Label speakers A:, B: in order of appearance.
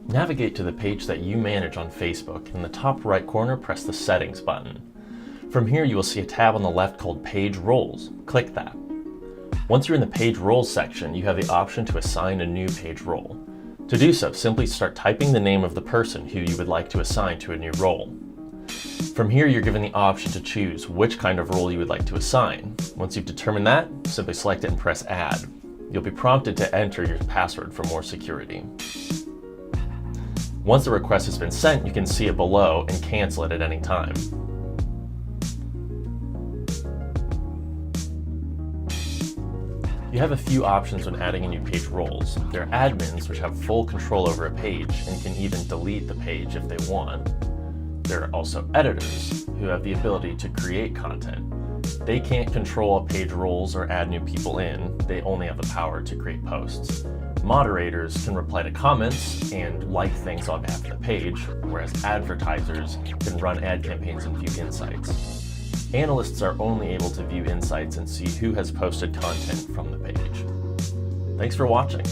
A: Navigate to the page that you manage on Facebook, and in the top right corner, press the Settings button. From here, you will see a tab on the left called Page Roles. Click that. Once you're in the Page Roles section, you have the option to assign a new page role. To do so, simply start typing the name of the person who you would like to assign to a new role. From here, you're given the option to choose which kind of role you would like to assign. Once you've determined that, simply select it and press Add. You'll be prompted to enter your password for more security. Once the request has been sent, you can see it below and cancel it at any time. You have a few options when adding a new page roles. There are admins, which have full control over a page and can even delete the page if they want. There are also editors, who have the ability to create content. They can't control page roles or add new people in, they only have the power to create posts. Moderators can reply to comments and like things on behalf of the page, whereas advertisers can run ad campaigns and view insights. Analysts are only able to view insights and see who has posted content from the page. Thanks for watching.